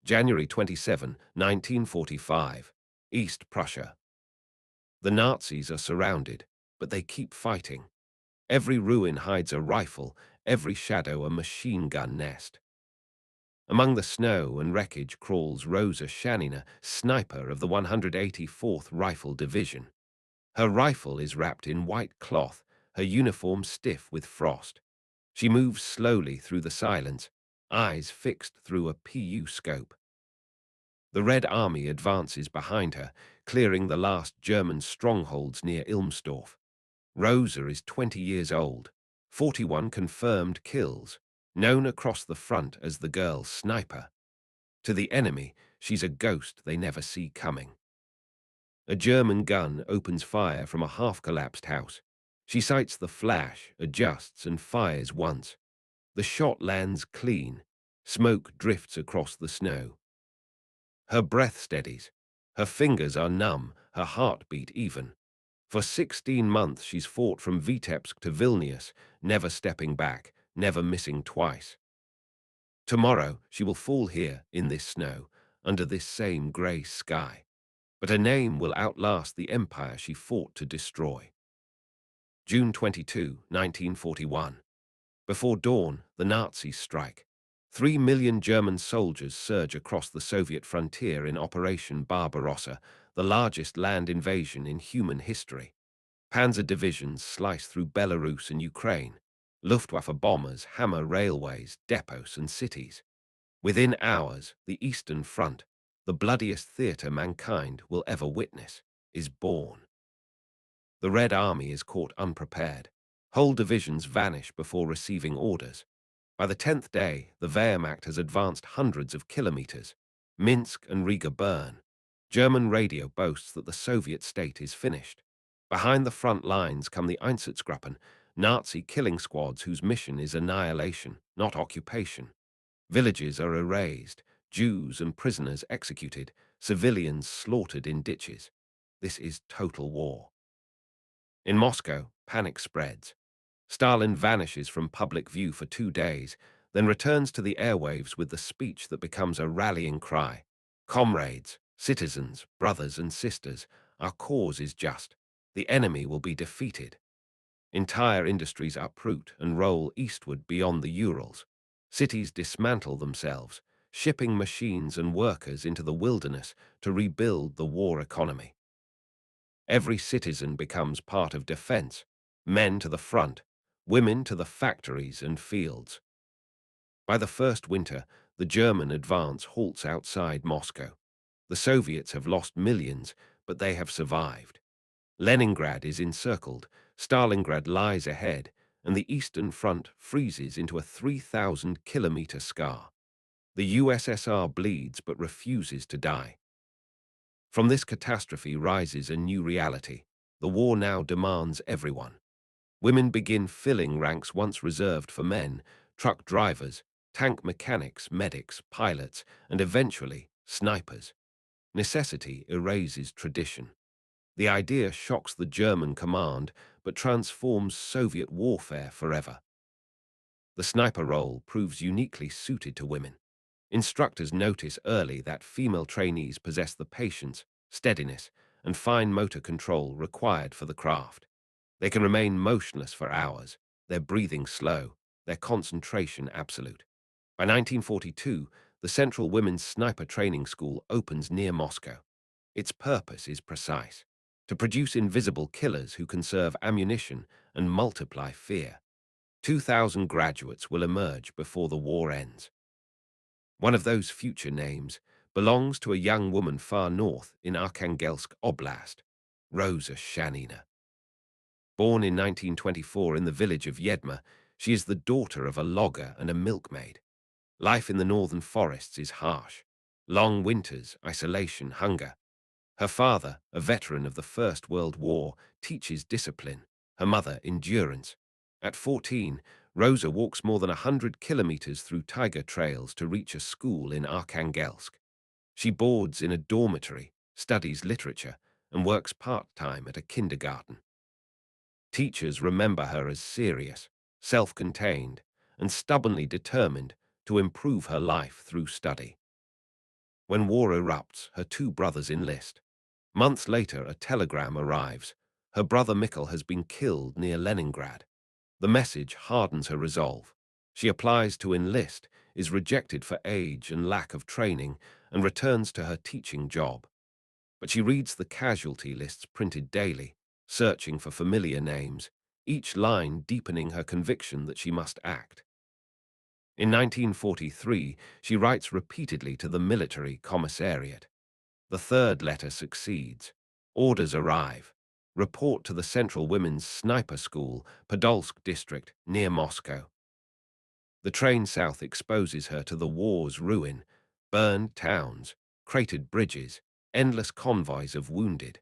January 27, 1945, East Prussia. The Nazis are surrounded, but they keep fighting. Every ruin hides a rifle, every shadow a machine gun nest. Among the snow and wreckage crawls Roza Shanina, sniper of the 184th Rifle Division. Her rifle is wrapped in white cloth, her uniform stiff with frost. She moves slowly through the silence, eyes fixed through a PU scope. The Red Army advances behind her, clearing the last German strongholds near Ilmstorf. Rosa is 20 years old, 41 confirmed kills, known across the front as the girl sniper. To the enemy, she's a ghost they never see coming. A German gun opens fire from a half-collapsed house. She sights the flash, adjusts, and fires once. The shot lands clean. Smoke drifts across the snow. Her breath steadies. Her fingers are numb, her heartbeat even. For 16 months she's fought from Vitebsk to Vilnius, never stepping back, never missing twice. Tomorrow she will fall here in this snow, under this same grey sky. But her name will outlast the empire she fought to destroy. June 22, 1941. Before dawn, the Nazis strike. 3 million German soldiers surge across the Soviet frontier in Operation Barbarossa, the largest land invasion in human history. Panzer divisions slice through Belarus and Ukraine. Luftwaffe bombers hammer railways, depots, and cities. Within hours, the Eastern Front, the bloodiest theatre mankind will ever witness, is born. The Red Army is caught unprepared. Whole divisions vanish before receiving orders. By the 10th day, the Wehrmacht has advanced hundreds of kilometers. Minsk and Riga burn. German radio boasts that the Soviet state is finished. Behind the front lines come the Einsatzgruppen, Nazi killing squads whose mission is annihilation, not occupation. Villages are erased, Jews and prisoners executed, civilians slaughtered in ditches. This is total war. In Moscow, panic spreads. Stalin vanishes from public view for 2 days, then returns to the airwaves with the speech that becomes a rallying cry. Comrades, citizens, brothers and sisters, our cause is just. The enemy will be defeated. Entire industries uproot and roll eastward beyond the Urals. Cities dismantle themselves, shipping machines and workers into the wilderness to rebuild the war economy. Every citizen becomes part of defense, men to the front, women to the factories and fields. By the first winter, the German advance halts outside Moscow. The Soviets have lost millions, but they have survived. Leningrad is encircled, Stalingrad lies ahead, and the Eastern Front freezes into a 3,000-kilometer scar. The USSR bleeds but refuses to die. From this catastrophe rises a new reality. The war now demands everyone. Women begin filling ranks once reserved for men, truck drivers, tank mechanics, medics, pilots, and eventually, snipers. Necessity erases tradition. The idea shocks the German command, but transforms Soviet warfare forever. The sniper role proves uniquely suited to women. Instructors notice early that female trainees possess the patience, steadiness, and fine motor control required for the craft. They can remain motionless for hours, their breathing slow, their concentration absolute. By 1942, the Central Women's Sniper Training School opens near Moscow. Its purpose is precise: to produce invisible killers who conserve ammunition and multiply fear. 2,000 graduates will emerge before the war ends. One of those future names belongs to a young woman far north in Arkhangelsk Oblast, Roza Shanina. Born in 1924 in the village of Yedma, she is the daughter of a logger and a milkmaid. Life in the northern forests is harsh. Long winters, isolation, hunger. Her father, a veteran of the First World War, teaches discipline. Her mother, endurance. At 14, Rosa walks more than 100 kilometers through tiger trails to reach a school in Arkhangelsk. She boards in a dormitory, studies literature, and works part-time at a kindergarten. Teachers remember her as serious, self-contained, and stubbornly determined to improve her life through study. When war erupts, her two brothers enlist. Months later, a telegram arrives. Her brother Mikkel has been killed near Leningrad. The message hardens her resolve. She applies to enlist, is rejected for age and lack of training, and returns to her teaching job. But she reads the casualty lists printed daily, searching for familiar names, each line deepening her conviction that she must act. In 1943, she writes repeatedly to the military commissariat. The third letter succeeds. Orders arrive. Report to the Central Women's Sniper School, Podolsk district, near Moscow. The train south exposes her to the war's ruin, burned towns, cratered bridges, endless convoys of wounded.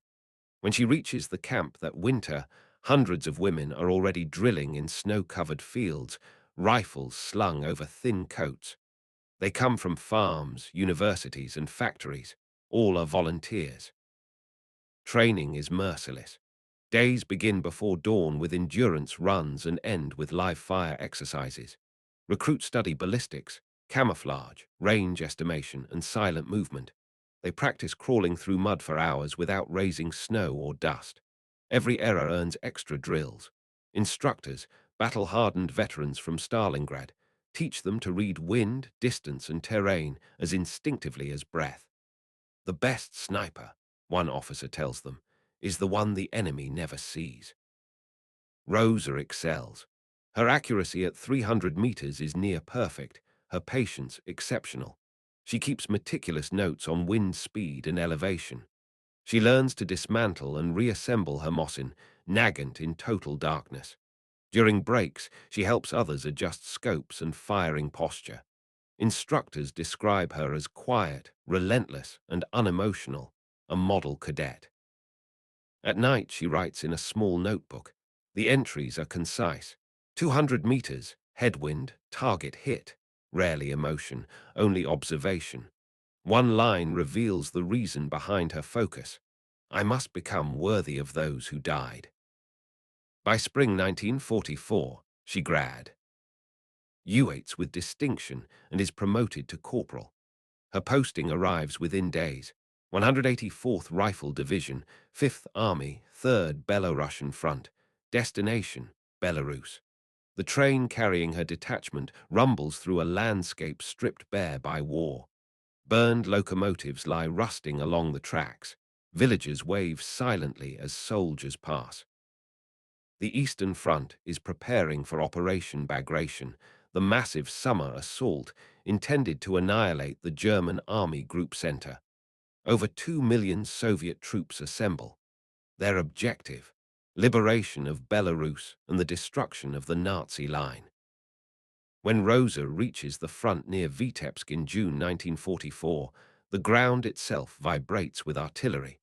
When she reaches the camp that winter, hundreds of women are already drilling in snow-covered fields, rifles slung over thin coats. They come from farms, universities, and factories. All are volunteers. Training is merciless. Days begin before dawn with endurance runs and end with live-fire exercises. Recruits study ballistics, camouflage, range estimation, and silent movement. They practice crawling through mud for hours without raising snow or dust. Every error earns extra drills. Instructors, battle-hardened veterans from Stalingrad, teach them to read wind, distance, and terrain as instinctively as breath. The best sniper, one officer tells them, is the one the enemy never sees. Roza excels. Her accuracy at 300 meters is near perfect, her patience exceptional. She keeps meticulous notes on wind speed and elevation. She learns to dismantle and reassemble her Mosin, Nagant in total darkness. During breaks, she helps others adjust scopes and firing posture. Instructors describe her as quiet, relentless, and unemotional, a model cadet. At night, she writes in a small notebook. The entries are concise. 200 meters, headwind, target hit. Rarely emotion, only observation. One line reveals the reason behind her focus. I must become worthy of those who died. By spring 1944, she graduates with distinction and is promoted to corporal. Her posting arrives within days. 184th Rifle Division, 5th Army, 3rd Belarusian Front. Destination, Belarus. The train carrying her detachment rumbles through a landscape stripped bare by war. Burned locomotives lie rusting along the tracks. Villagers wave silently as soldiers pass. The Eastern Front is preparing for Operation Bagration, the massive summer assault intended to annihilate the German Army Group Center. Over 2 million Soviet troops assemble. Their objective, liberation of Belarus and the destruction of the Nazi line. When Roza reaches the front near Vitebsk in June 1944, the ground itself vibrates with artillery.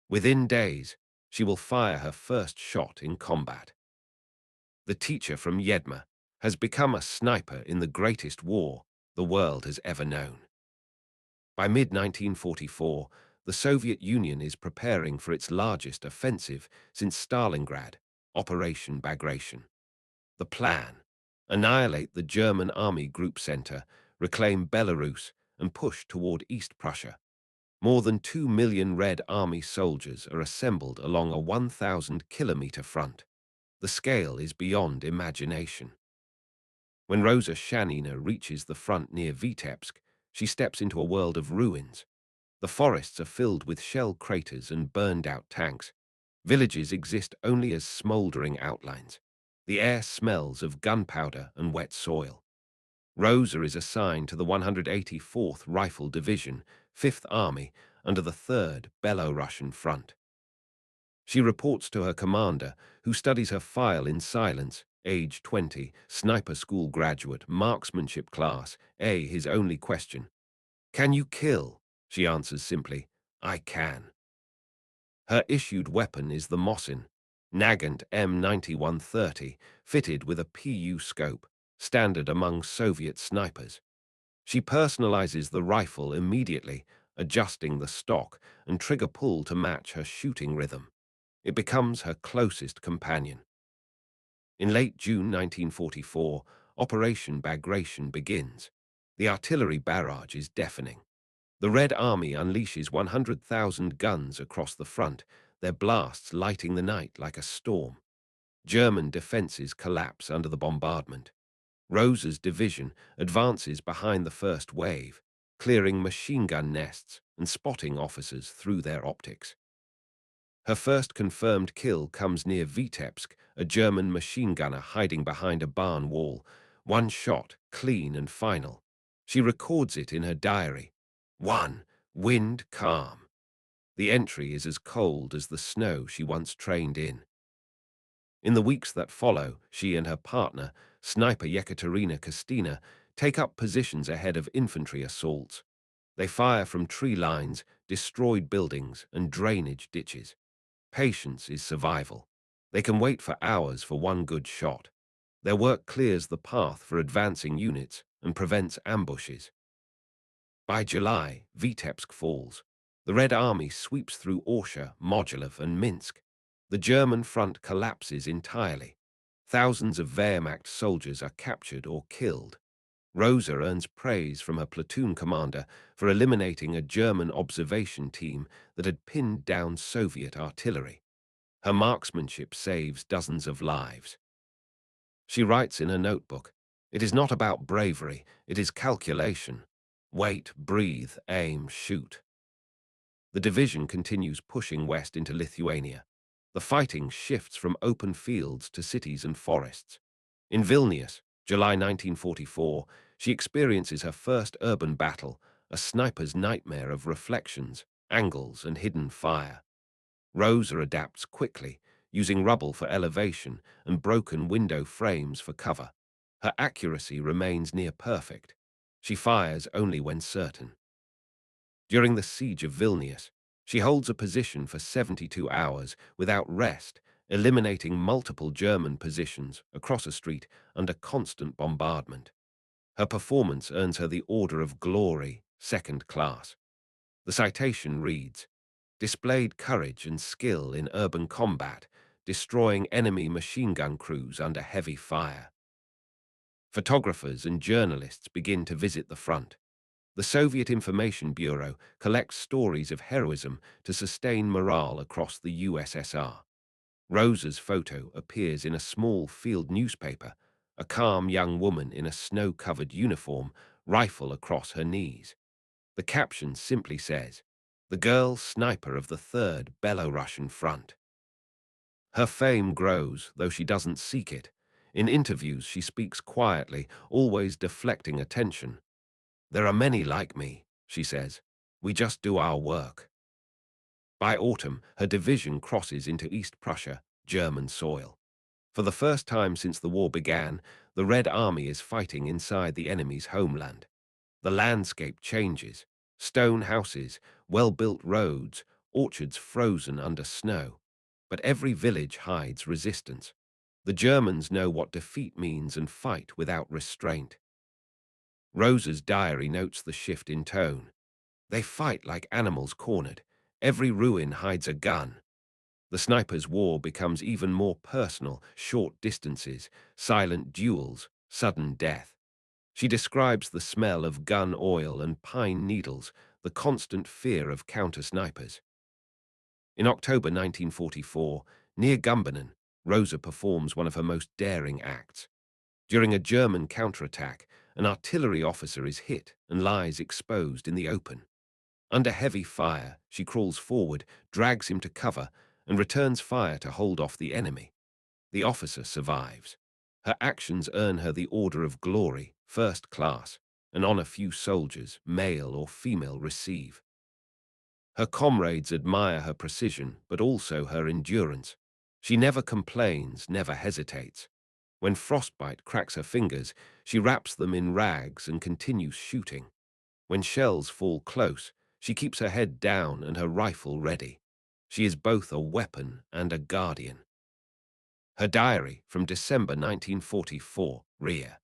Within days, she will fire her first shot in combat. The teacher from Yedma has become a sniper in the greatest war the world has ever known. By mid-1944, the Soviet Union is preparing for its largest offensive since Stalingrad, Operation Bagration. The plan: annihilate the German Army Group Center, reclaim Belarus, and push toward East Prussia. More than 2 million Red Army soldiers are assembled along a 1,000-kilometer front. The scale is beyond imagination. When Roza Shanina reaches the front near Vitebsk, she steps into a world of ruins. The forests are filled with shell craters and burned-out tanks. Villages exist only as smoldering outlines. The air smells of gunpowder and wet soil. Roza is assigned to the 184th Rifle Division, 5th Army, under the 3rd Belarusian Front. She reports to her commander, who studies her file in silence. Age 20, sniper school graduate, marksmanship class, A, his only question. Can you kill? She answers simply, I can. Her issued weapon is the Mosin, Nagant M9130, fitted with a PU scope, standard among Soviet snipers. She personalizes the rifle immediately, adjusting the stock and trigger pull to match her shooting rhythm. It becomes her closest companion. In late June 1944, Operation Bagration begins. The artillery barrage is deafening. The Red Army unleashes 100,000 guns across the front, their blasts lighting the night like a storm. German defences collapse under the bombardment. Roza's division advances behind the first wave, clearing machine gun nests and spotting officers through their optics. Her first confirmed kill comes near Vitebsk, a German machine gunner hiding behind a barn wall. One shot, clean and final. She records it in her diary. 1. Wind calm. The entry is as cold as the snow she once trained in. In the weeks that follow, she and her partner, sniper Yekaterina Kostina, take up positions ahead of infantry assaults. They fire from tree lines, destroyed buildings, and drainage ditches. Patience is survival. They can wait for hours for one good shot. Their work clears the path for advancing units and prevents ambushes. By July, Vitebsk falls. The Red Army sweeps through Orsha, Mogilov, and Minsk. The German front collapses entirely. Thousands of Wehrmacht soldiers are captured or killed. Roza earns praise from her platoon commander for eliminating a German observation team that had pinned down Soviet artillery. Her marksmanship saves dozens of lives. She writes in her notebook, "It is not about bravery, it is calculation. Wait, breathe, aim, shoot." The division continues pushing west into Lithuania. The fighting shifts from open fields to cities and forests. In Vilnius, July 1944, she experiences her first urban battle, a sniper's nightmare of reflections, angles, and hidden fire. Roza adapts quickly, using rubble for elevation and broken window frames for cover. Her accuracy remains near perfect. She fires only when certain. During the siege of Vilnius, she holds a position for 72 hours without rest, eliminating multiple German positions across a street under constant bombardment. Her performance earns her the Order of Glory, second class. The citation reads, "Displayed courage and skill in urban combat, destroying enemy machine gun crews under heavy fire." Photographers and journalists begin to visit the front. The Soviet Information Bureau collects stories of heroism to sustain morale across the USSR. Roza's photo appears in a small field newspaper, a calm young woman in a snow-covered uniform, rifle across her knees. The caption simply says, "The girl sniper of the 3rd Belarusian Front." Her fame grows, though she doesn't seek it. In interviews, she speaks quietly, always deflecting attention. "There are many like me," she says. "We just do our work." By autumn, her division crosses into East Prussia, German soil. For the first time since the war began, the Red Army is fighting inside the enemy's homeland. The landscape changes. Stone houses, well-built roads, orchards frozen under snow. But every village hides resistance. The Germans know what defeat means and fight without restraint. Roza's diary notes the shift in tone. "They fight like animals cornered. Every ruin hides a gun." The sniper's war becomes even more personal, short distances, silent duels, sudden death. She describes the smell of gun oil and pine needles, the constant fear of counter-snipers. In October 1944, near Gumbinnen, Roza performs one of her most daring acts. During a German counterattack, an artillery officer is hit and lies exposed in the open. Under heavy fire, she crawls forward, drags him to cover, and returns fire to hold off the enemy. The officer survives. Her actions earn her the Order of Glory, first class, an honor few soldiers, male or female, receive. Her comrades admire her precision, but also her endurance. She never complains, never hesitates. When frostbite cracks her fingers, she wraps them in rags and continues shooting. When shells fall close, she keeps her head down and her rifle ready. She is both a weapon and a guardian. Her diary from December 1944, Ria.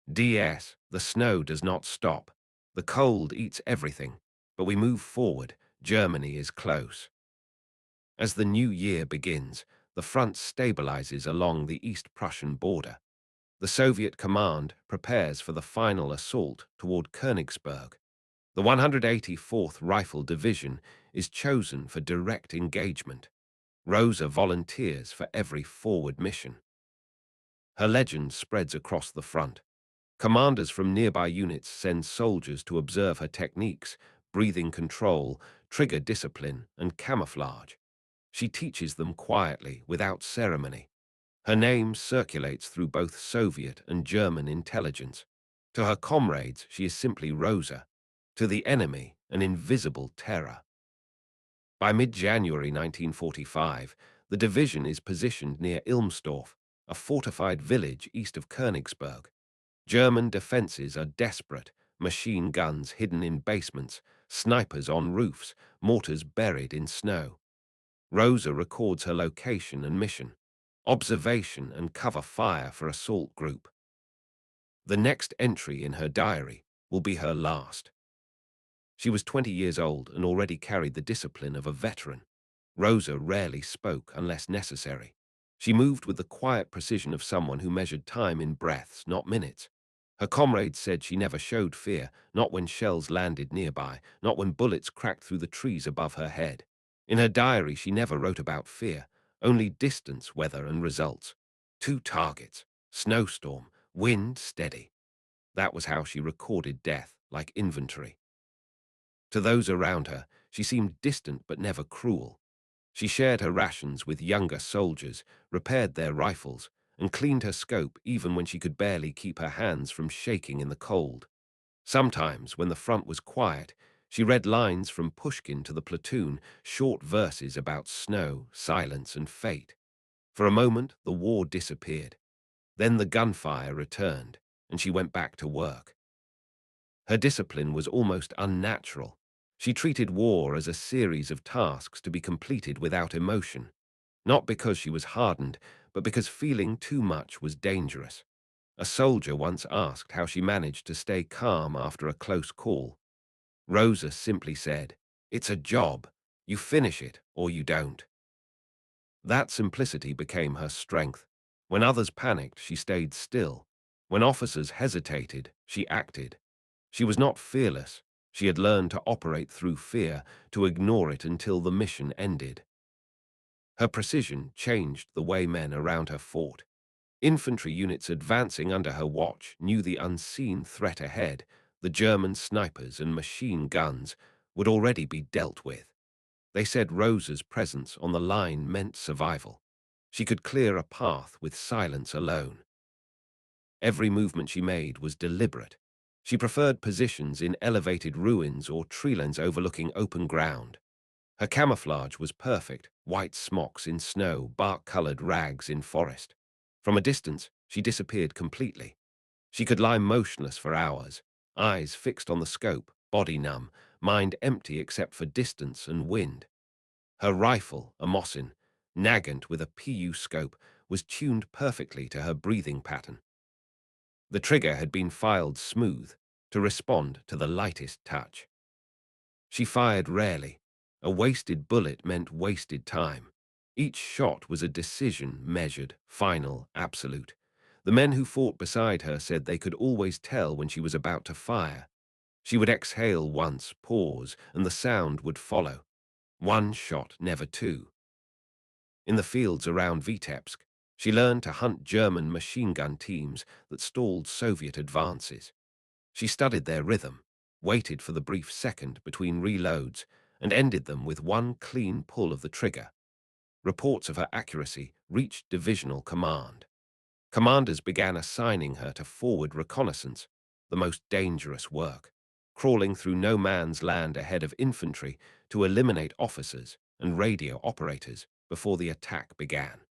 DS, the snow does not stop. The cold eats everything, but we move forward. Germany is close. As the new year begins, the front stabilizes along the East Prussian border. The Soviet command prepares for the final assault toward Königsberg. The 184th Rifle Division is chosen for direct engagement. Roza volunteers for every forward mission. Her legend spreads across the front. Commanders from nearby units send soldiers to observe her techniques, breathing control, trigger discipline, and camouflage. She teaches them quietly, without ceremony. Her name circulates through both Soviet and German intelligence. To her comrades, she is simply Roza. To the enemy, an invisible terror. By mid-January 1945, the division is positioned near Ilmstorf, a fortified village east of Königsberg. German defenses are desperate, machine guns hidden in basements, snipers on roofs, mortars buried in snow. Roza records her location and mission, observation and cover fire for assault group. The next entry in her diary will be her last. She was 20 years old and already carried the discipline of a veteran. Roza rarely spoke unless necessary. She moved with the quiet precision of someone who measured time in breaths, not minutes. Her comrades said she never showed fear, not when shells landed nearby, not when bullets cracked through the trees above her head. In her diary, she never wrote about fear, only distance, weather, and results. 2 targets, snowstorm, wind steady. That was how she recorded death, like inventory. To those around her, she seemed distant but never cruel. She shared her rations with younger soldiers, repaired their rifles, and cleaned her scope even when she could barely keep her hands from shaking in the cold. Sometimes, when the front was quiet, she read lines from Pushkin to the platoon, short verses about snow, silence, and fate. For a moment, the war disappeared. Then the gunfire returned, and she went back to work. Her discipline was almost unnatural. She treated war as a series of tasks to be completed without emotion, not because she was hardened, but because feeling too much was dangerous. A soldier once asked how she managed to stay calm after a close call. Roza simply said, "It's a job. You finish it or you don't." That simplicity became her strength. When others panicked, she stayed still. When officers hesitated, she acted. She was not fearless. She had learned to operate through fear, to ignore it until the mission ended. Her precision changed the way men around her fought. Infantry units advancing under her watch knew the unseen threat ahead. The German snipers and machine guns would already be dealt with. They said Rosa's presence on the line meant survival. She could clear a path with silence alone. Every movement she made was deliberate. She preferred positions in elevated ruins or treelands overlooking open ground. Her camouflage was perfect, white smocks in snow, bark-colored rags in forest. From a distance, she disappeared completely. She could lie motionless for hours, eyes fixed on the scope, body numb, mind empty except for distance and wind. Her rifle, a Mosin, Nagant with a PU scope, was tuned perfectly to her breathing pattern. The trigger had been filed smooth to respond to the lightest touch. She fired rarely. A wasted bullet meant wasted time. Each shot was a decision, measured, final, absolute. The men who fought beside her said they could always tell when she was about to fire. She would exhale once, pause, and the sound would follow. 1 shot, never 2. In the fields around Vitebsk, she learned to hunt German machine gun teams that stalled Soviet advances. She studied their rhythm, waited for the brief second between reloads, and ended them with 1 clean pull of the trigger. Reports of her accuracy reached divisional command. Commanders began assigning her to forward reconnaissance, the most dangerous work, crawling through no man's land ahead of infantry to eliminate officers and radio operators before the attack began.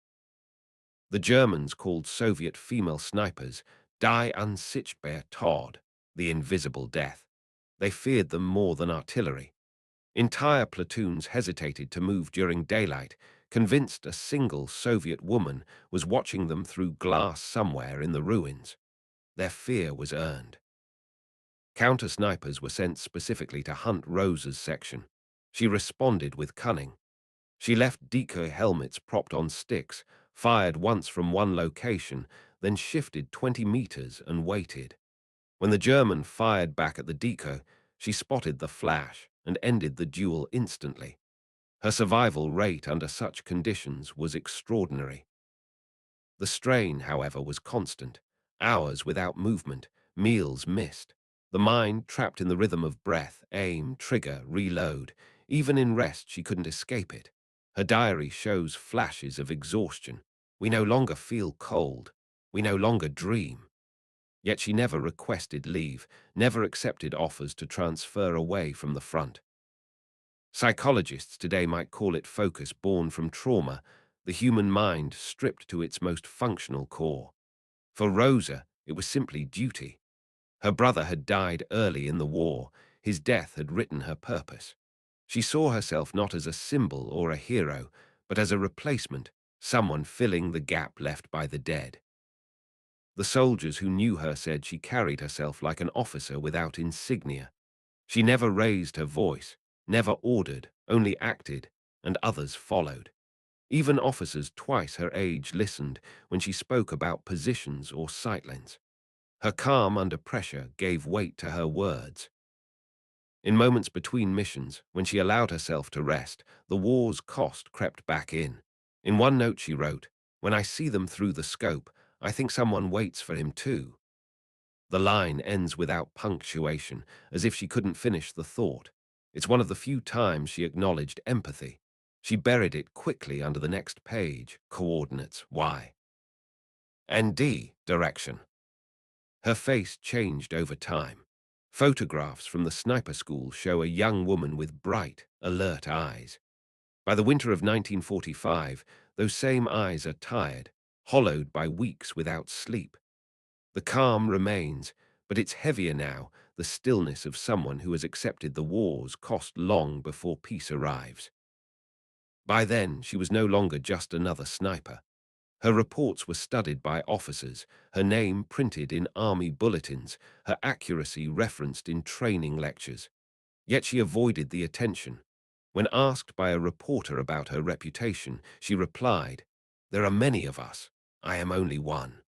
The Germans called Soviet female snipers Die Unsichtbare Tod, the invisible death. They feared them more than artillery. Entire platoons hesitated to move during daylight, convinced a single Soviet woman was watching them through glass somewhere in the ruins. Their fear was earned. Counter-snipers were sent specifically to hunt Rosa's section. She responded with cunning. She left decoy helmets propped on sticks, fired once from one location, then shifted 20 meters and waited. When the German fired back at the decoy, She spotted the flash and ended the duel instantly. Her survival rate under such conditions was extraordinary. The strain, however, was constant. Hours without movement, meals missed. The mind trapped in the rhythm of breath, aim, trigger, reload. Even in rest, she couldn't escape it. Her diary shows flashes of exhaustion. We no longer feel cold. We no longer dream. Yet she never requested leave, never accepted offers to transfer away from the front. Psychologists today might call it focus born from trauma, the human mind stripped to its most functional core. For Rosa, it was simply duty. Her brother had died early in the war. His death had written her purpose. She saw herself not as a symbol or a hero, but as a replacement, someone filling the gap left by the dead. The soldiers who knew her said she carried herself like an officer without insignia. She never raised her voice, never ordered, only acted, and others followed. Even officers twice her age listened when she spoke about positions or sightlines. Her calm under pressure gave weight to her words. In moments between missions, when she allowed herself to rest, the war's cost crept back in. In one note she wrote, "When I see them through the scope, I think someone waits for him too." The line ends without punctuation, as if she couldn't finish the thought. It's one of the few times she acknowledged empathy. She buried it quickly under the next page, coordinates, Y. And D, direction. Her face changed over time. Photographs from the sniper school show a young woman with bright, alert eyes. By the winter of 1945, those same eyes are tired, hollowed by weeks without sleep. The calm remains, but it's heavier now, the stillness of someone who has accepted the war's cost long before peace arrives. By then, she was no longer just another sniper. Her reports were studied by officers, her name printed in army bulletins, her accuracy referenced in training lectures. Yet she avoided the attention. When asked by a reporter about her reputation, she replied, "There are many of us. I am only one."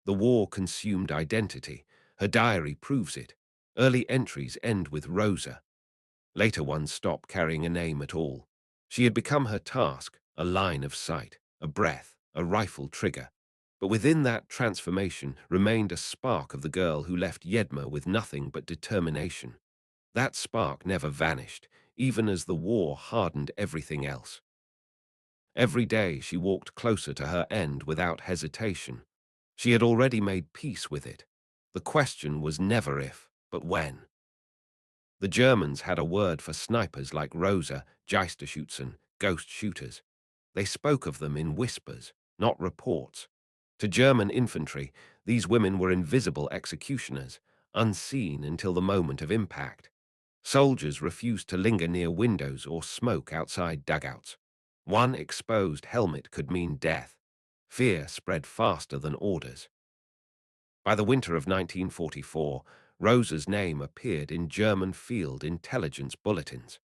The war consumed identity. Her diary proves it. Early entries end with Rosa. Later ones stop carrying a name at all. She had become her task, a line of sight, a breath, a rifle trigger. But within that transformation remained a spark of the girl who left Yedma with nothing but determination. That spark never vanished, even as the war hardened everything else. Every day she walked closer to her end without hesitation. She had already made peace with it. The question was never if, but when. The Germans had a word for snipers like Rosa, Geisterschützen, ghost shooters. They spoke of them in whispers, not reports. To German infantry, these women were invisible executioners, unseen until the moment of impact. Soldiers refused to linger near windows or smoke outside dugouts. One exposed helmet could mean death. Fear spread faster than orders. By the winter of 1944, Rosa's name appeared in German field intelligence bulletins.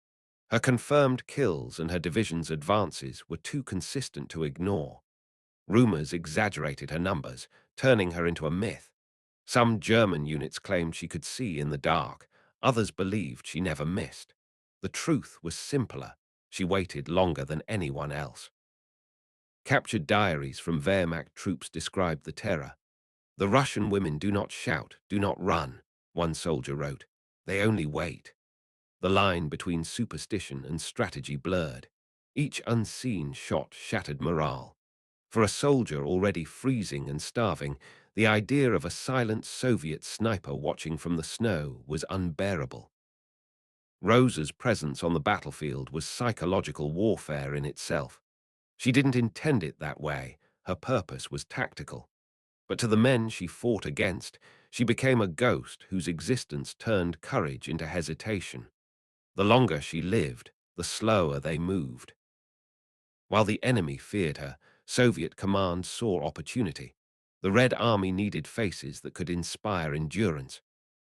Her confirmed kills and her division's advances were too consistent to ignore. Rumors exaggerated her numbers, turning her into a myth. Some German units claimed she could see in the dark. Others believed she never missed. The truth was simpler. She waited longer than anyone else. Captured diaries from Wehrmacht troops described the terror. "The Russian women do not shout, do not run," one soldier wrote. "They only wait." The line between superstition and strategy blurred. Each unseen shot shattered morale. For a soldier already freezing and starving, the idea of a silent Soviet sniper watching from the snow was unbearable. Rosa's presence on the battlefield was psychological warfare in itself. She didn't intend it that way. Her purpose was tactical. But to the men she fought against, she became a ghost whose existence turned courage into hesitation. The longer she lived, the slower they moved. While the enemy feared her, Soviet command saw opportunity. The Red Army needed faces that could inspire endurance.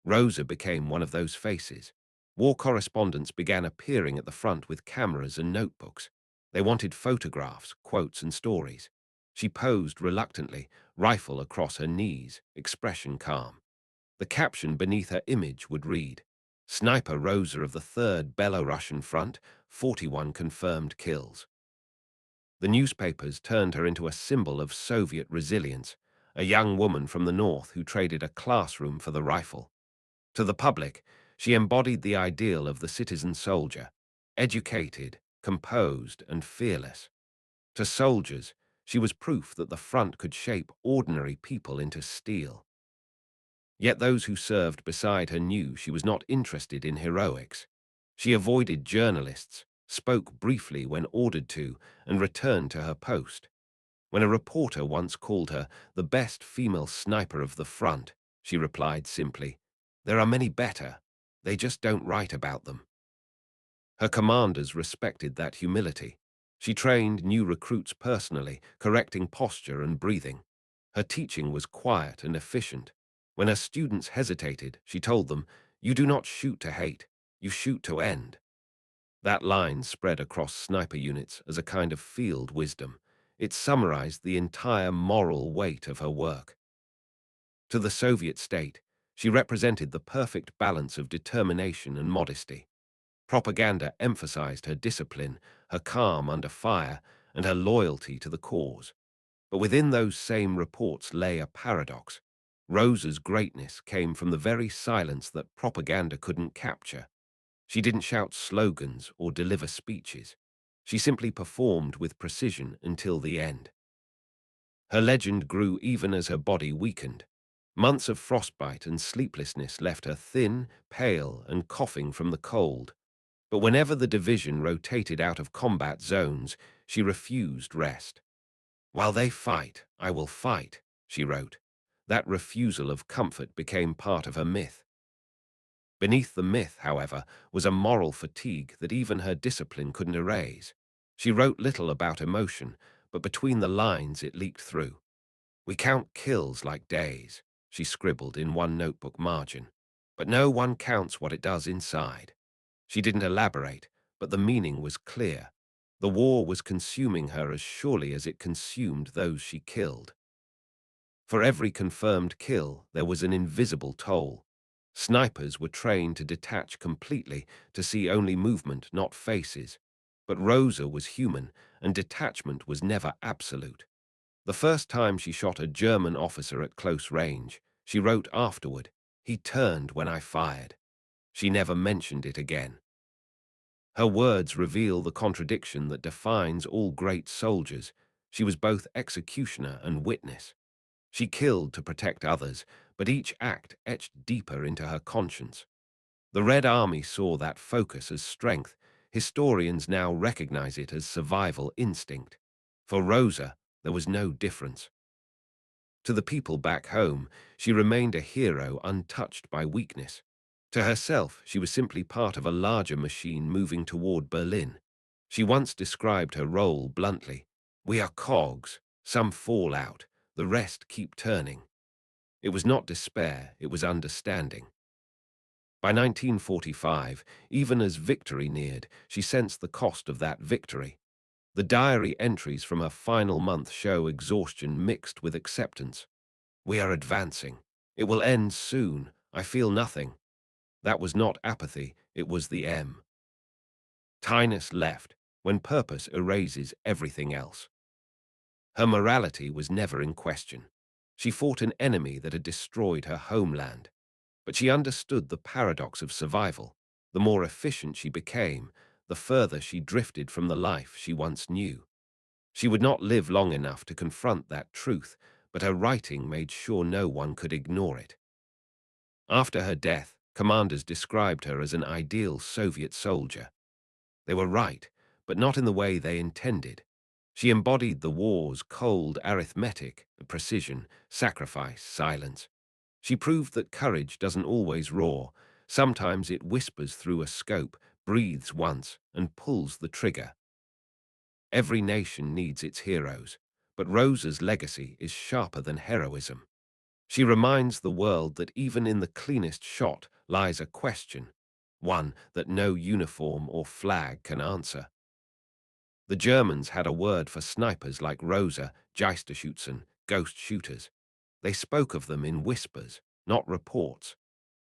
Rosa became one of those faces. War correspondents began appearing at the front with cameras and notebooks. They wanted photographs, quotes, and stories. She posed reluctantly, rifle across her knees, expression calm. The caption beneath her image would read, Sniper Roza of the 3rd Belarusian Front, 41 confirmed kills. The newspapers turned her into a symbol of Soviet resilience, a young woman from the north who traded a classroom for the rifle. To the public, she embodied the ideal of the citizen soldier, educated, composed, and fearless. To soldiers, she was proof that the front could shape ordinary people into steel. Yet those who served beside her knew she was not interested in heroics. She avoided journalists, spoke briefly when ordered to, and returned to her post. When a reporter once called her the best female sniper of the front, she replied simply, "There are many better. They just don't write about them." Her commanders respected that humility. She trained new recruits personally, correcting posture and breathing. Her teaching was quiet and efficient. When her students hesitated, she told them, "You do not shoot to hate, you shoot to end." That line spread across sniper units as a kind of field wisdom. It summarized the entire moral weight of her work. To the Soviet state, she represented the perfect balance of determination and modesty. Propaganda emphasized her discipline, her calm under fire, and her loyalty to the cause. But within those same reports lay a paradox. Rosa's greatness came from the very silence that propaganda couldn't capture. She didn't shout slogans or deliver speeches. She simply performed with precision until the end. Her legend grew even as her body weakened. Months of frostbite and sleeplessness left her thin, pale, and coughing from the cold. But whenever the division rotated out of combat zones, she refused rest. "While they fight, I will fight," she wrote. That refusal of comfort became part of her myth. Beneath the myth, however, was a moral fatigue that even her discipline couldn't erase. She wrote little about emotion, but between the lines it leaked through. "We count kills like days," she scribbled in one notebook margin. "But no one counts what it does inside." She didn't elaborate, but the meaning was clear. The war was consuming her as surely as it consumed those she killed. For every confirmed kill, there was an invisible toll. Snipers were trained to detach completely, to see only movement, not faces. But Rosa was human, and detachment was never absolute. The first time she shot a German officer at close range, she wrote afterward, "He turned when I fired." She never mentioned it again. Her words reveal the contradiction that defines all great soldiers. She was both executioner and witness. She killed to protect others, but each act etched deeper into her conscience. The Red Army saw that focus as strength. Historians now recognize it as survival instinct. For Rosa, there was no difference. To the people back home, she remained a hero untouched by weakness. To herself, she was simply part of a larger machine moving toward Berlin. She once described her role bluntly: "We are cogs, some fall out, the rest keep turning." It was not despair, it was understanding. By 1945, even as victory neared, she sensed the cost of that victory. The diary entries from her final month show exhaustion mixed with acceptance. "We are advancing. It will end soon. I feel nothing." That was not apathy, it was the M. Tinus left, when purpose erases everything else. Her morality was never in question. She fought an enemy that had destroyed her homeland. But she understood the paradox of survival. The more efficient she became, the further she drifted from the life she once knew. She would not live long enough to confront that truth, but her writing made sure no one could ignore it. After her death, commanders described her as an ideal Soviet soldier. They were right, but not in the way they intended. She embodied the war's cold arithmetic, precision, sacrifice, silence. She proved that courage doesn't always roar. Sometimes it whispers through a scope, breathes once, and pulls the trigger. Every nation needs its heroes, but Rosa's legacy is sharper than heroism. She reminds the world that even in the cleanest shot lies a question, one that no uniform or flag can answer. The Germans had a word for snipers like Rosa, Geisterschützen, ghost shooters. They spoke of them in whispers, not reports.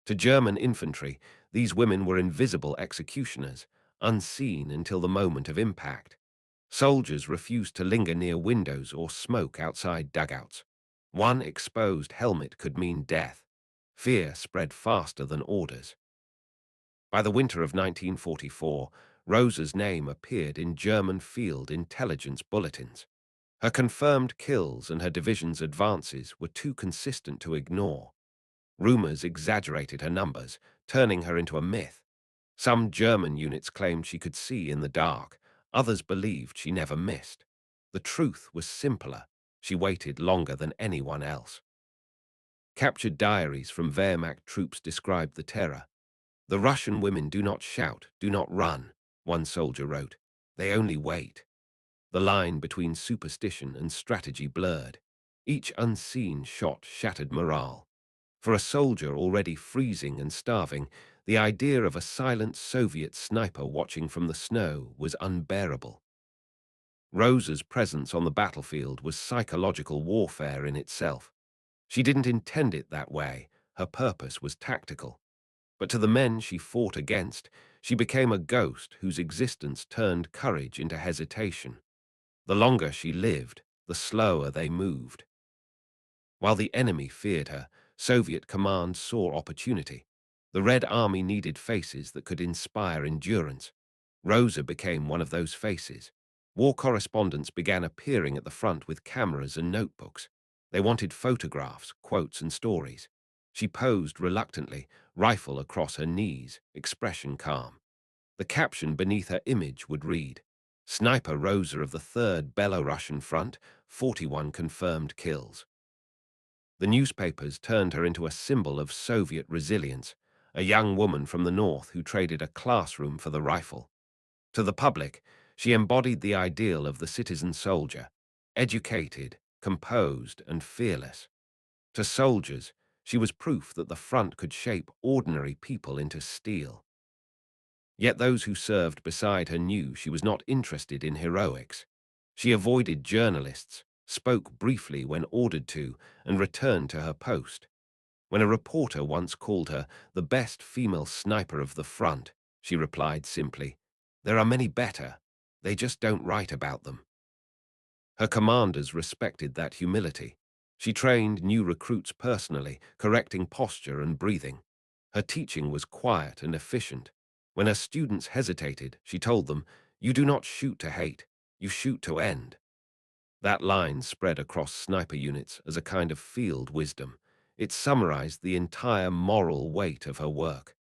To German infantry, These women were invisible executioners, unseen until the moment of impact. Soldiers refused to linger near windows or smoke outside dugouts. One exposed helmet could mean death. Fear spread faster than orders. By the winter of 1944, Rosa's name appeared in German field intelligence bulletins. Her confirmed kills and her division's advances were too consistent to ignore. Rumors exaggerated her numbers, turning her into a myth. Some German units claimed she could see in the dark. Others believed she never missed. The truth was simpler. She waited longer than anyone else. Captured diaries from Wehrmacht troops described the terror. "The Russian women do not shout, do not run," one soldier wrote. "They only wait." The line between superstition and strategy blurred. Each unseen shot shattered morale. For a soldier already freezing and starving, the idea of a silent Soviet sniper watching from the snow was unbearable. Rosa's presence on the battlefield was psychological warfare in itself. She didn't intend it that way. Her purpose was tactical. But to the men she fought against, she became a ghost whose existence turned courage into hesitation. The longer she lived, the slower they moved. While the enemy feared her, Soviet command saw opportunity. The Red Army needed faces that could inspire endurance. Rosa became one of those faces. War correspondents began appearing at the front with cameras and notebooks. They wanted photographs, quotes, and stories. She posed reluctantly, rifle across her knees, expression calm. The caption beneath her image would read, "Sniper Rosa of the 3rd Belorussian Front, 41 confirmed kills." The newspapers turned her into a symbol of Soviet resilience, a young woman from the north who traded a classroom for the rifle. To the public, she embodied the ideal of the citizen soldier, educated, composed, and fearless. To soldiers, she was proof that the front could shape ordinary people into steel. Yet those who served beside her knew she was not interested in heroics. She avoided journalists, spoke briefly when ordered to, and returned to her post. When a reporter once called her the best female sniper of the front, she replied simply, "There are many better. They just don't write about them." Her commanders respected that humility. She trained new recruits personally, correcting posture and breathing. Her teaching was quiet and efficient. When her students hesitated, she told them, "You do not shoot to hate, you shoot to end." That line spread across sniper units as a kind of field wisdom. It summarized the entire moral weight of her work.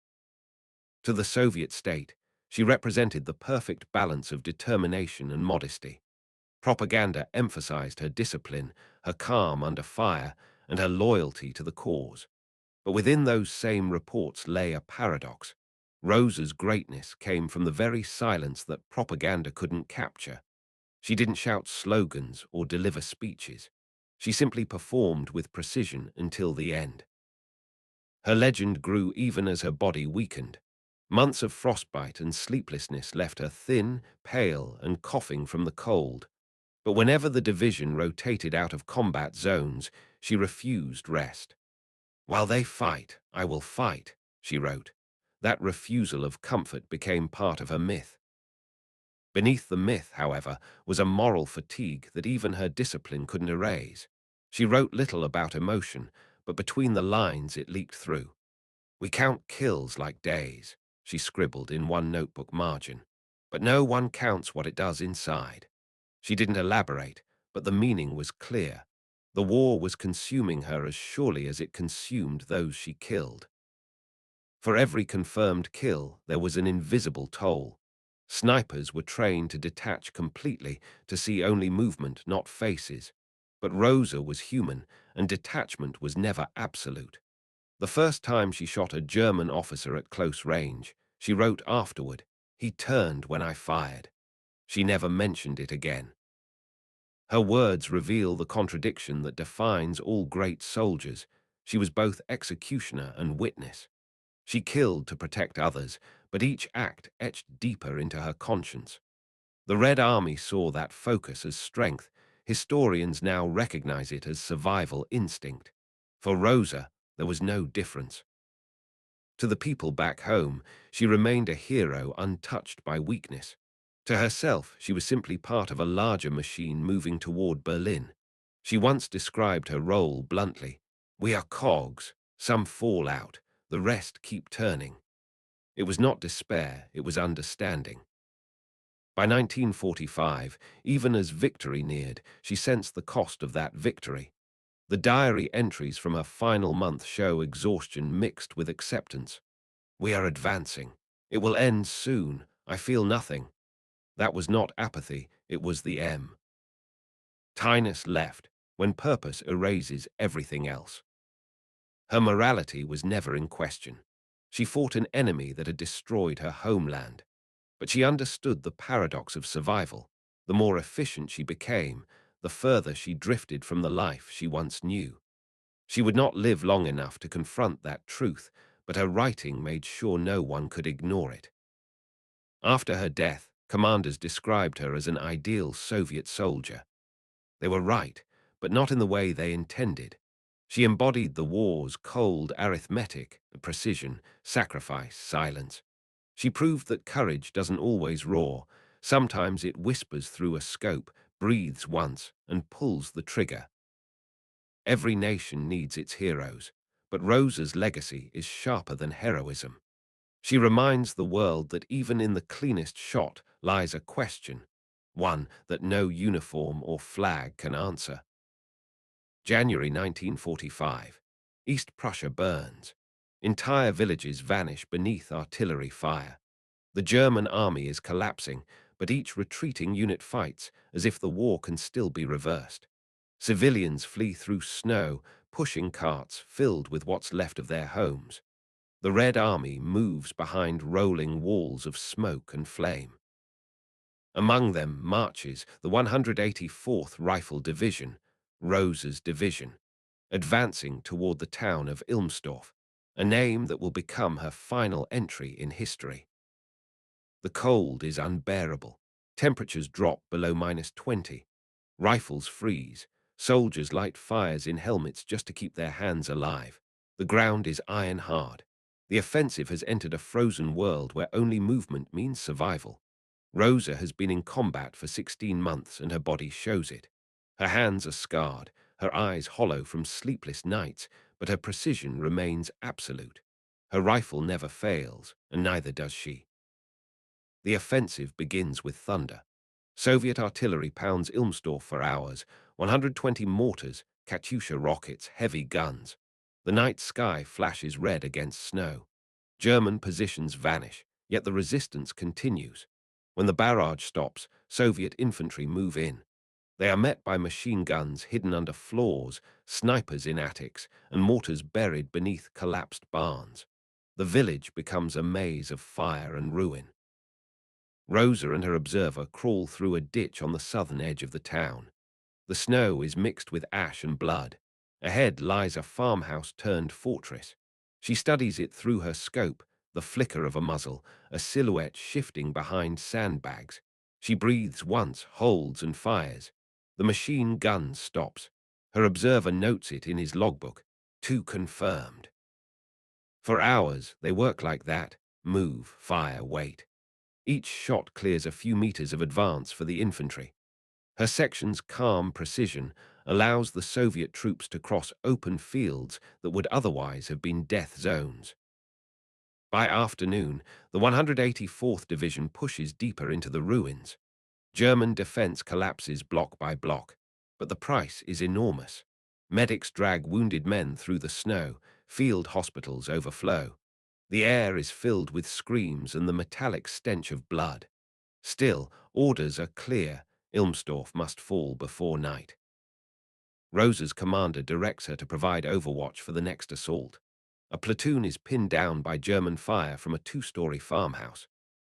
To the Soviet state, she represented the perfect balance of determination and modesty. Propaganda emphasized her discipline, her calm under fire, and her loyalty to the cause. But within those same reports lay a paradox. Rosa's greatness came from the very silence that propaganda couldn't capture. She didn't shout slogans or deliver speeches. She simply performed with precision until the end. Her legend grew even as her body weakened. Months of frostbite and sleeplessness left her thin, pale, and coughing from the cold. But whenever the division rotated out of combat zones, she refused rest. "While they fight, I will fight," she wrote. That refusal of comfort became part of her myth. Beneath the myth, however, was a moral fatigue that even her discipline couldn't erase. She wrote little about emotion, but between the lines it leaked through. "We count kills like days," she scribbled in one notebook margin. "But no one counts what it does inside." She didn't elaborate, but the meaning was clear. The war was consuming her as surely as it consumed those she killed. For every confirmed kill, there was an invisible toll. Snipers were trained to detach completely, to see only movement, not faces. But Rosa was human, and detachment was never absolute. The first time she shot a German officer at close range, she wrote afterward, "He turned when I fired." She never mentioned it again. Her words reveal the contradiction that defines all great soldiers. She was both executioner and witness. She killed to protect others, but each act etched deeper into her conscience. The Red Army saw that focus as strength. Historians now recognize it as survival instinct. For Rosa, there was no difference. To the people back home, she remained a hero untouched by weakness. To herself, she was simply part of a larger machine moving toward Berlin. She once described her role bluntly: "We are cogs, some fall out, the rest keep turning." It was not despair, it was understanding. By 1945, even as victory neared, she sensed the cost of that victory. The diary entries from her final month show exhaustion mixed with acceptance. "We are advancing. It will end soon. I feel nothing." That was not apathy, it was the M. Tinus left, when purpose erases everything else. Her morality was never in question. She fought an enemy that had destroyed her homeland. But she understood the paradox of survival. The more efficient she became, the further she drifted from the life she once knew. She would not live long enough to confront that truth, but her writing made sure no one could ignore it. After her death, commanders described her as an ideal Soviet soldier. They were right, but not in the way they intended. She embodied the war's cold arithmetic, precision, sacrifice, silence. She proved that courage doesn't always roar. Sometimes it whispers through a scope, breathes once, and pulls the trigger. Every nation needs its heroes, but Rosa's legacy is sharper than heroism. She reminds the world that even in the cleanest shot lies a question, one that no uniform or flag can answer. January 1945. East Prussia burns. Entire villages vanish beneath artillery fire. The German army is collapsing, but each retreating unit fights as if the war can still be reversed. Civilians flee through snow, pushing carts filled with what's left of their homes. The Red Army moves behind rolling walls of smoke and flame. Among them marches the 184th Rifle Division, Rosa's division, advancing toward the town of Ilmstorf, a name that will become her final entry in history. The cold is unbearable. Temperatures drop below -20. Rifles freeze. Soldiers light fires in helmets just to keep their hands alive. The ground is iron hard. The offensive has entered a frozen world where only movement means survival. Rosa has been in combat for 16 months and her body shows it. Her hands are scarred, her eyes hollow from sleepless nights, but her precision remains absolute. Her rifle never fails, and neither does she. The offensive begins with thunder. Soviet artillery pounds Ilmstorf for hours, 120 mortars, Katyusha rockets, heavy guns. The night sky flashes red against snow. German positions vanish, yet the resistance continues. When the barrage stops, Soviet infantry move in. They are met by machine guns hidden under floors, snipers in attics, and mortars buried beneath collapsed barns. The village becomes a maze of fire and ruin. Rosa and her observer crawl through a ditch on the southern edge of the town. The snow is mixed with ash and blood. Ahead lies a farmhouse-turned fortress. She studies it through her scope, the flicker of a muzzle, a silhouette shifting behind sandbags. She breathes once, holds, and fires. The machine gun stops. Her observer notes it in his logbook. "Two confirmed." For hours, they work like that: move, fire, wait. Each shot clears a few meters of advance for the infantry. Her section's calm precision allows the Soviet troops to cross open fields that would otherwise have been death zones. By afternoon, the 184th Division pushes deeper into the ruins. German defense collapses block by block, but the price is enormous. Medics drag wounded men through the snow, field hospitals overflow. The air is filled with screams and the metallic stench of blood. Still, orders are clear: Ilmstorf must fall before night. Rosa's commander directs her to provide overwatch for the next assault. A platoon is pinned down by German fire from a two-story farmhouse.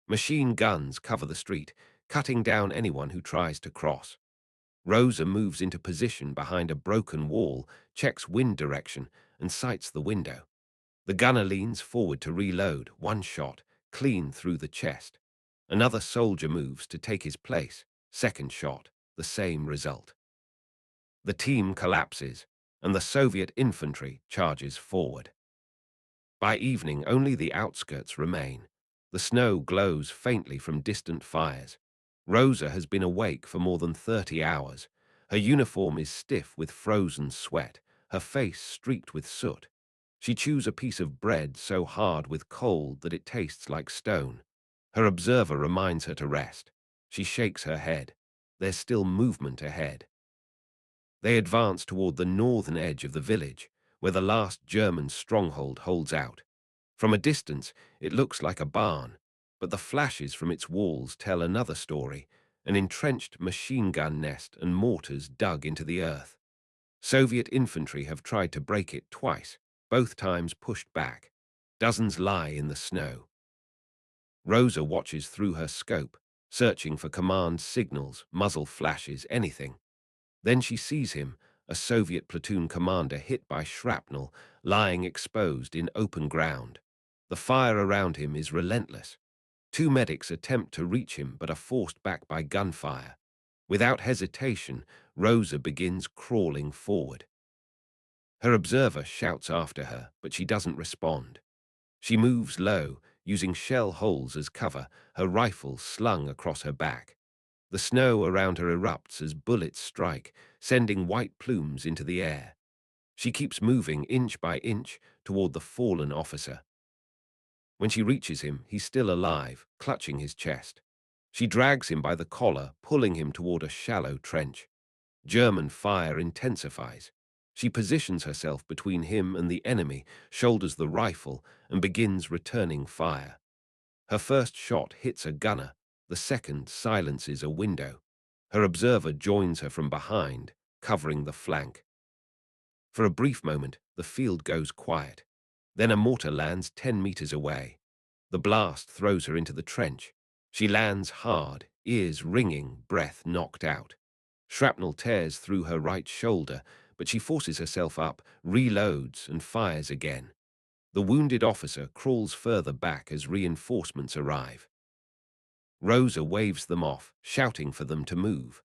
Machine guns cover the street, cutting down anyone who tries to cross. Rosa moves into position behind a broken wall, checks wind direction, and sights the window. The gunner leans forward to reload, one shot, clean through the chest. Another soldier moves to take his place, second shot, the same result. The team collapses, and the Soviet infantry charges forward. By evening, only the outskirts remain. The snow glows faintly from distant fires. Rosa has been awake for more than 30 hours. Her uniform is stiff with frozen sweat, her face streaked with soot. She chews a piece of bread so hard with cold that it tastes like stone. Her observer reminds her to rest. She shakes her head. There's still movement ahead. They advance toward the northern edge of the village, where the last German stronghold holds out. From a distance, it looks like a barn, but the flashes from its walls tell another story, an entrenched machine gun nest and mortars dug into the earth. Soviet infantry have tried to break it twice, both times pushed back. Dozens lie in the snow. Rosa watches through her scope, searching for command signals, muzzle flashes, anything. Then she sees him, a Soviet platoon commander hit by shrapnel, lying exposed in open ground. The fire around him is relentless. Two medics attempt to reach him but are forced back by gunfire. Without hesitation, Rosa begins crawling forward. Her observer shouts after her, but she doesn't respond. She moves low, using shell holes as cover, her rifle slung across her back. The snow around her erupts as bullets strike, sending white plumes into the air. She keeps moving inch by inch toward the fallen officer. When she reaches him, he's still alive, clutching his chest. She drags him by the collar, pulling him toward a shallow trench. German fire intensifies. She positions herself between him and the enemy, shoulders the rifle, and begins returning fire. Her first shot hits a gunner, the second silences a window. Her observer joins her from behind, covering the flank. For a brief moment, the field goes quiet. Then a mortar lands 10 meters away. The blast throws her into the trench. She lands hard, ears ringing, breath knocked out. Shrapnel tears through her right shoulder, but she forces herself up, reloads, and fires again. The wounded officer crawls further back as reinforcements arrive. Rosa waves them off, shouting for them to move.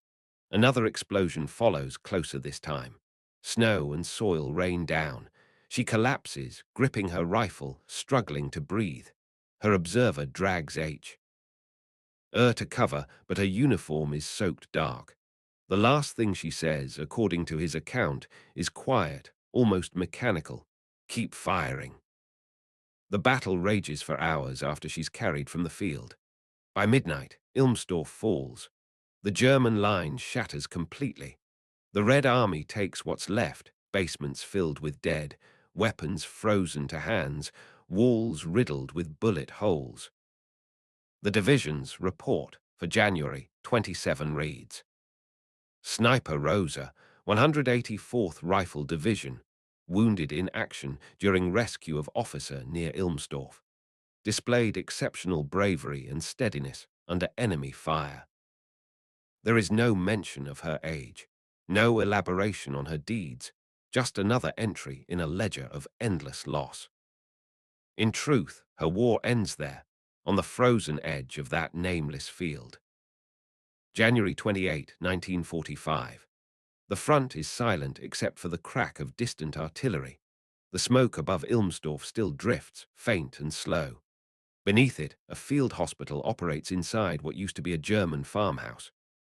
Another explosion follows, closer this time. Snow and soil rain down. She collapses, gripping her rifle, struggling to breathe. Her observer drags to cover, but her uniform is soaked dark. The last thing she says, according to his account, is quiet, almost mechanical. Keep firing. The battle rages for hours after she's carried from the field. By midnight, Ilmstorf falls. The German line shatters completely. The Red Army takes what's left, basements filled with dead, weapons frozen to hands, walls riddled with bullet holes. The division's report for January 27 reads: Sniper Rosa, 184th Rifle Division, wounded in action during rescue of officer near Ilmstorf. Displayed exceptional bravery and steadiness under enemy fire. There is no mention of her age, no elaboration on her deeds, just another entry in a ledger of endless loss. In truth, her war ends there, on the frozen edge of that nameless field. January 28, 1945. The front is silent except for the crack of distant artillery. The smoke above Ilmstorf still drifts, faint and slow. Beneath it, a field hospital operates inside what used to be a German farmhouse.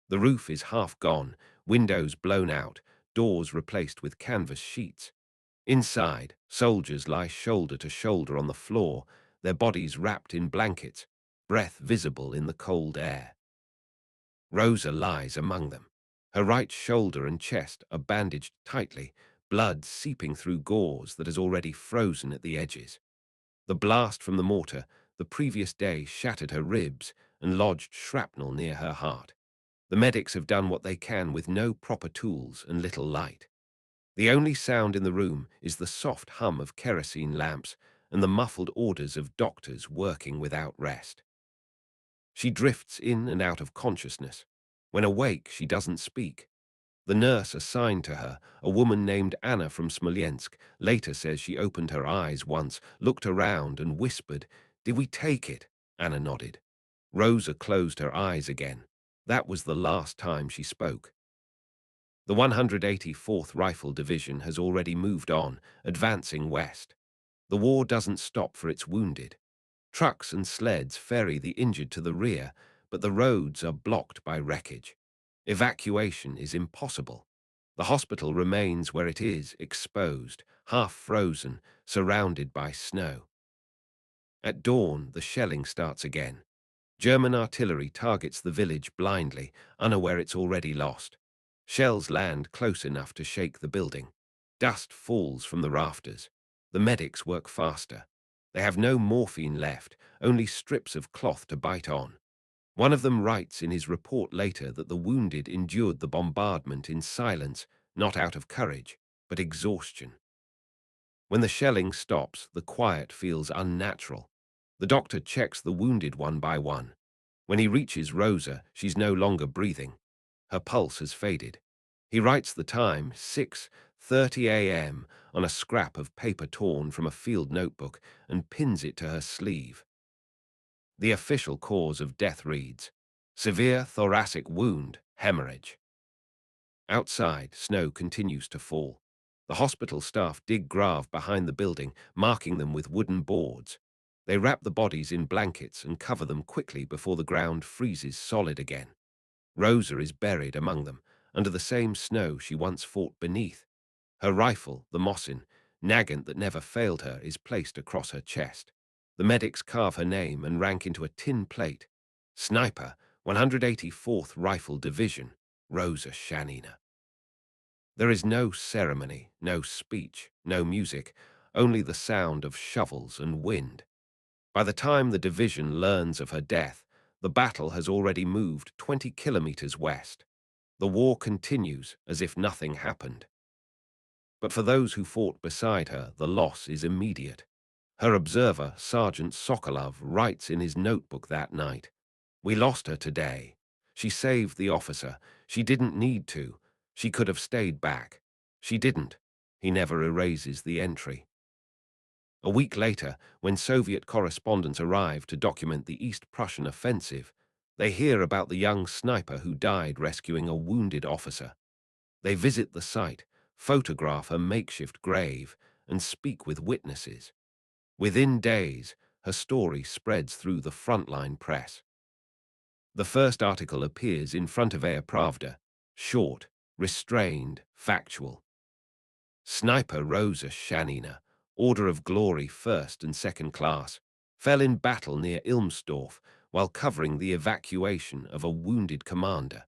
The roof is half gone, windows blown out, doors replaced with canvas sheets. Inside, soldiers lie shoulder to shoulder on the floor, their bodies wrapped in blankets, breath visible in the cold air. Rosa lies among them. Her right shoulder and chest are bandaged tightly, blood seeping through gauze that has already frozen at the edges. The blast from the mortar the previous day shattered her ribs and lodged shrapnel near her heart. The medics have done what they can with no proper tools and little light. The only sound in the room is the soft hum of kerosene lamps and the muffled orders of doctors working without rest. She drifts in and out of consciousness. When awake, she doesn't speak. The nurse assigned to her, a woman named Anna from Smolensk, later says she opened her eyes once, looked around and whispered, "Did we take it?" Anna nodded. Rosa closed her eyes again. That was the last time she spoke. The 184th Rifle Division has already moved on, advancing west. The war doesn't stop for its wounded. Trucks and sleds ferry the injured to the rear, but the roads are blocked by wreckage. Evacuation is impossible. The hospital remains where it is, exposed, half frozen, surrounded by snow. At dawn, the shelling starts again. German artillery targets the village blindly, unaware it's already lost. Shells land close enough to shake the building. Dust falls from the rafters. The medics work faster. They have no morphine left, only strips of cloth to bite on. One of them writes in his report later that the wounded endured the bombardment in silence, not out of courage, but exhaustion. When the shelling stops, the quiet feels unnatural. The doctor checks the wounded one by one. When he reaches Rosa, she's no longer breathing. Her pulse has faded. He writes the time, 6:30 a.m., on a scrap of paper torn from a field notebook and pins it to her sleeve. The official cause of death reads, severe thoracic wound, hemorrhage. Outside, snow continues to fall. The hospital staff dig graves behind the building, marking them with wooden boards. They wrap the bodies in blankets and cover them quickly before the ground freezes solid again. Rosa is buried among them, under the same snow she once fought beneath. Her rifle, the Mosin, nagant that never failed her, is placed across her chest. The medics carve her name and rank into a tin plate. Sniper, 184th Rifle Division, Roza Shanina. There is no ceremony, no speech, no music, only the sound of shovels and wind. By the time the division learns of her death, the battle has already moved 20 kilometers west. The war continues as if nothing happened. But for those who fought beside her, the loss is immediate. Her observer, Sergeant Sokolov, writes in his notebook that night, "We lost her today. She saved the officer. She didn't need to. She could have stayed back. She didn't." He never erases the entry. A week later, when Soviet correspondents arrive to document the East Prussian offensive, they hear about the young sniper who died rescuing a wounded officer. They visit the site, photograph a makeshift grave, and speak with witnesses. Within days, her story spreads through the frontline press. The first article appears in Frontovaya Pravda, short, restrained, factual. Sniper Roza Shanina, Order of Glory First and Second Class, fell in battle near Ilmsdorf while covering the evacuation of a wounded commander.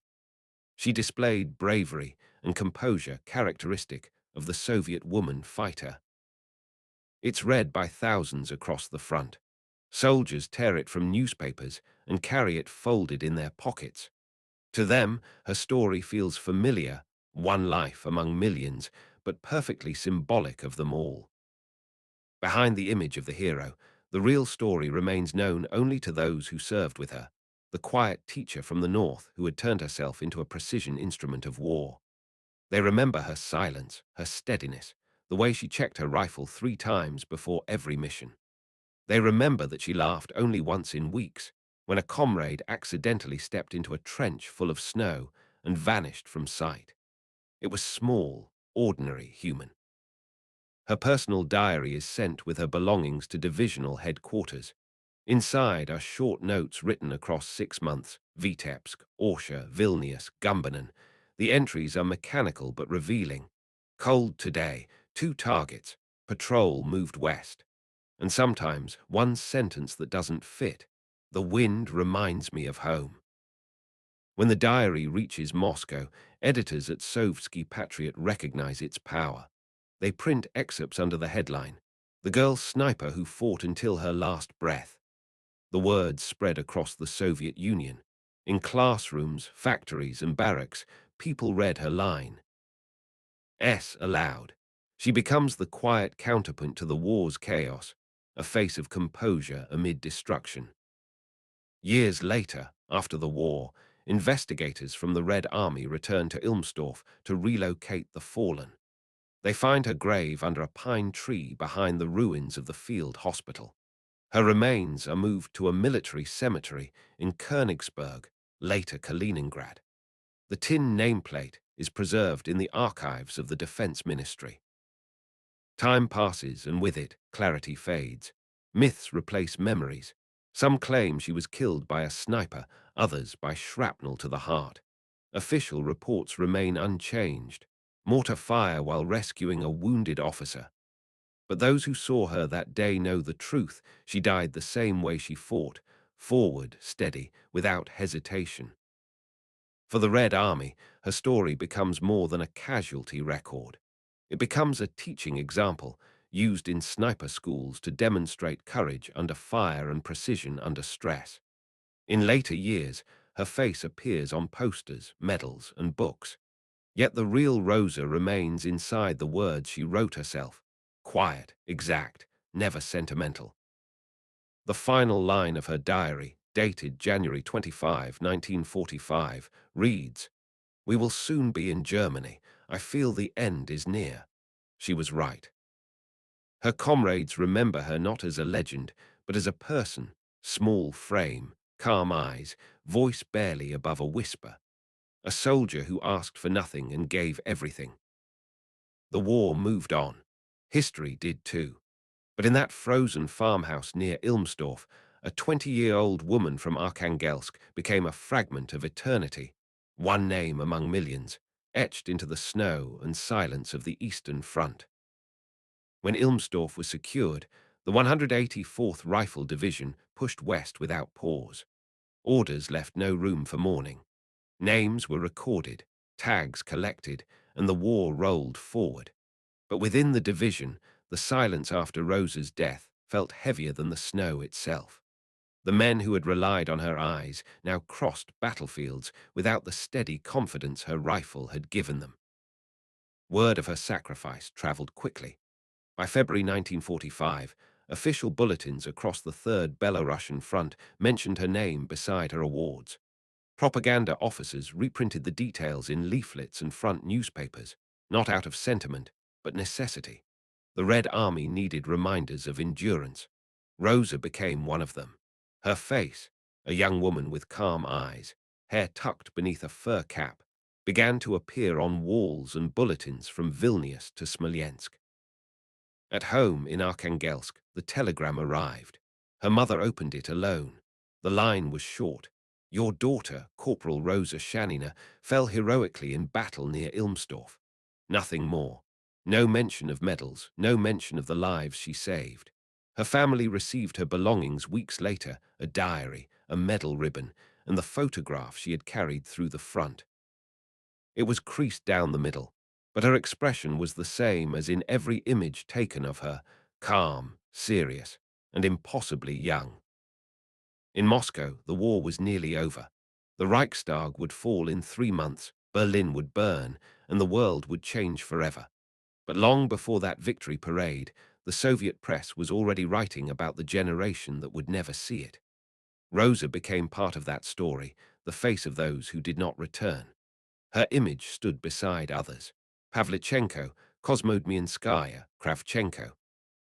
She displayed bravery and composure characteristic of the Soviet woman fighter. It's read by thousands across the front. Soldiers tear it from newspapers and carry it folded in their pockets. To them, her story feels familiar, one life among millions, but perfectly symbolic of them all. Behind the image of the hero, the real story remains known only to those who served with her, the quiet teacher from the north who had turned herself into a precision instrument of war. They remember her silence, her steadiness, the way she checked her rifle 3 times before every mission. They remember that she laughed only once in weeks, when a comrade accidentally stepped into a trench full of snow and vanished from sight. It was small, ordinary, human. Her personal diary is sent with her belongings to divisional headquarters. Inside are short notes written across 6 months: Vitebsk, Orsha, Vilnius, Gumbinnen. The entries are mechanical but revealing. Cold today, 2 targets, patrol moved west. And sometimes one sentence that doesn't fit. The wind reminds me of home. When the diary reaches Moscow, editors at Sovsky Patriot recognize its power. They print excerpts under the headline, "The girl sniper who fought until her last breath." The words spread across the Soviet Union. In classrooms, factories, and barracks, people read her line. Aloud. She becomes the quiet counterpoint to the war's chaos, a face of composure amid destruction. Years later, after the war, investigators from the Red Army return to Ilmsdorf to relocate the fallen. They find her grave under a pine tree behind the ruins of the field hospital. Her remains are moved to a military cemetery in Königsberg, later Kaliningrad. The tin nameplate is preserved in the archives of the Defense Ministry. Time passes, and with it, clarity fades. Myths replace memories. Some claim she was killed by a sniper, others by shrapnel to the heart. Official reports remain unchanged. Mortar fire while rescuing a wounded officer. But those who saw her that day know the truth. She died the same way she fought, forward, steady, without hesitation. For the Red Army, her story becomes more than a casualty record. It becomes a teaching example, used in sniper schools to demonstrate courage under fire and precision under stress. In later years, her face appears on posters, medals, and books. Yet the real Rosa remains inside the words she wrote herself. Quiet, exact, never sentimental. The final line of her diary, dated January 25, 1945, reads, "We will soon be in Germany. I feel the end is near." She was right. Her comrades remember her not as a legend, but as a person, small frame, calm eyes, voice barely above a whisper. A soldier who asked for nothing and gave everything. The war moved on. History did too. But in that frozen farmhouse near Ilmsdorf, a 20-year-old woman from Arkhangelsk became a fragment of eternity, one name among millions, etched into the snow and silence of the Eastern Front. When Ilmsdorf was secured, the 184th Rifle Division pushed west without pause. Orders left no room for mourning. Names were recorded, tags collected, and the war rolled forward. But within the division, the silence after Rosa's death felt heavier than the snow itself. The men who had relied on her eyes now crossed battlefields without the steady confidence her rifle had given them. Word of her sacrifice traveled quickly. By February 1945, official bulletins across the Third Belarusian Front mentioned her name beside her awards. Propaganda officers reprinted the details in leaflets and front newspapers, not out of sentiment, but necessity. The Red Army needed reminders of endurance. Rosa became one of them. Her face, a young woman with calm eyes, hair tucked beneath a fur cap, began to appear on walls and bulletins from Vilnius to Smolensk. At home in Arkhangelsk, the telegram arrived. Her mother opened it alone. The line was short. "Your daughter, Corporal Roza Shanina, fell heroically in battle near Ilmsdorf." Nothing more. No mention of medals, no mention of the lives she saved. Her family received her belongings weeks later, a diary, a medal ribbon, and the photograph she had carried through the front. It was creased down the middle, but her expression was the same as in every image taken of her, calm, serious, and impossibly young. In Moscow, the war was nearly over. The Reichstag would fall in 3 months, Berlin would burn, and the world would change forever. But long before that victory parade, the Soviet press was already writing about the generation that would never see it. Rosa became part of that story, the face of those who did not return. Her image stood beside others: Pavlichenko, Kozmodmianskaya, Kravchenko,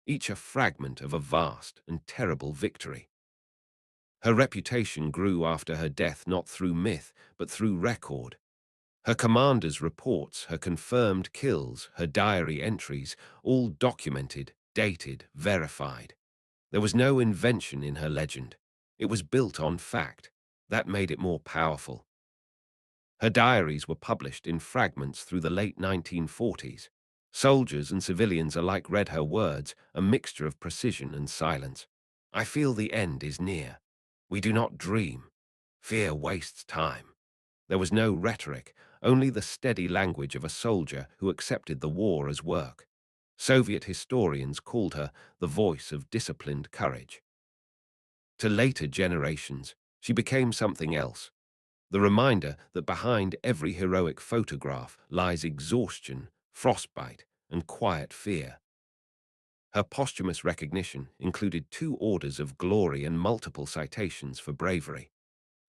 each a fragment of a vast and terrible victory. Her reputation grew after her death not through myth, but through record. Her commanders' reports, her confirmed kills, her diary entries, all documented, dated, verified. There was no invention in her legend. It was built on fact. That made it more powerful. Her diaries were published in fragments through the late 1940s. Soldiers and civilians alike read her words, a mixture of precision and silence. "I feel the end is near. We do not dream. Fear wastes time." There was no rhetoric, only the steady language of a soldier who accepted the war as work. Soviet historians called her the voice of disciplined courage. To later generations, she became something else. The reminder that behind every heroic photograph lies exhaustion, frostbite, and quiet fear. Her posthumous recognition included 2 orders of glory and multiple citations for bravery.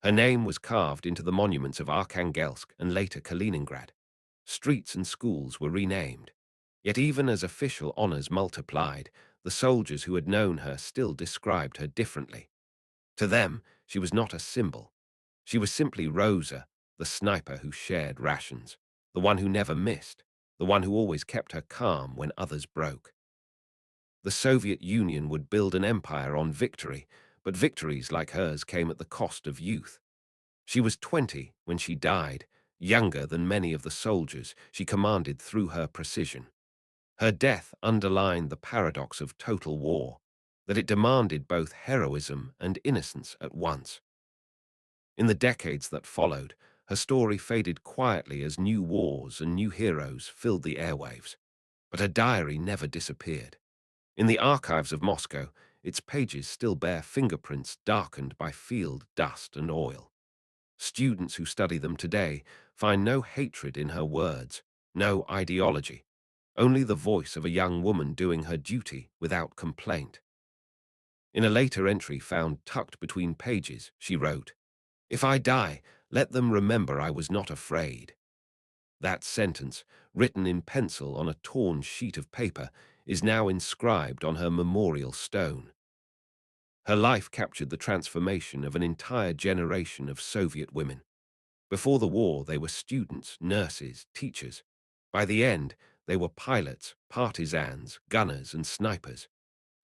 Her name was carved into the monuments of Arkhangelsk and later Kaliningrad. Streets and schools were renamed. Yet even as official honors multiplied, the soldiers who had known her still described her differently. To them, she was not a symbol. She was simply Rosa, the sniper who shared rations, the one who never missed, the one who always kept her calm when others broke. The Soviet Union would build an empire on victory, but victories like hers came at the cost of youth. She was 20 when she died, younger than many of the soldiers she commanded through her precision. Her death underlined the paradox of total war, that it demanded both heroism and innocence at once. In the decades that followed, her story faded quietly as new wars and new heroes filled the airwaves. But her diary never disappeared. In the archives of Moscow, its pages still bear fingerprints darkened by field dust and oil. Students who study them today find no hatred in her words, no ideology, only the voice of a young woman doing her duty without complaint. In a later entry found tucked between pages, she wrote, "If I die, let them remember I was not afraid." That sentence, written in pencil on a torn sheet of paper, is now inscribed on her memorial stone. Her life captured the transformation of an entire generation of Soviet women. Before the war, they were students, nurses, teachers. By the end, they were pilots, partisans, gunners, and snipers.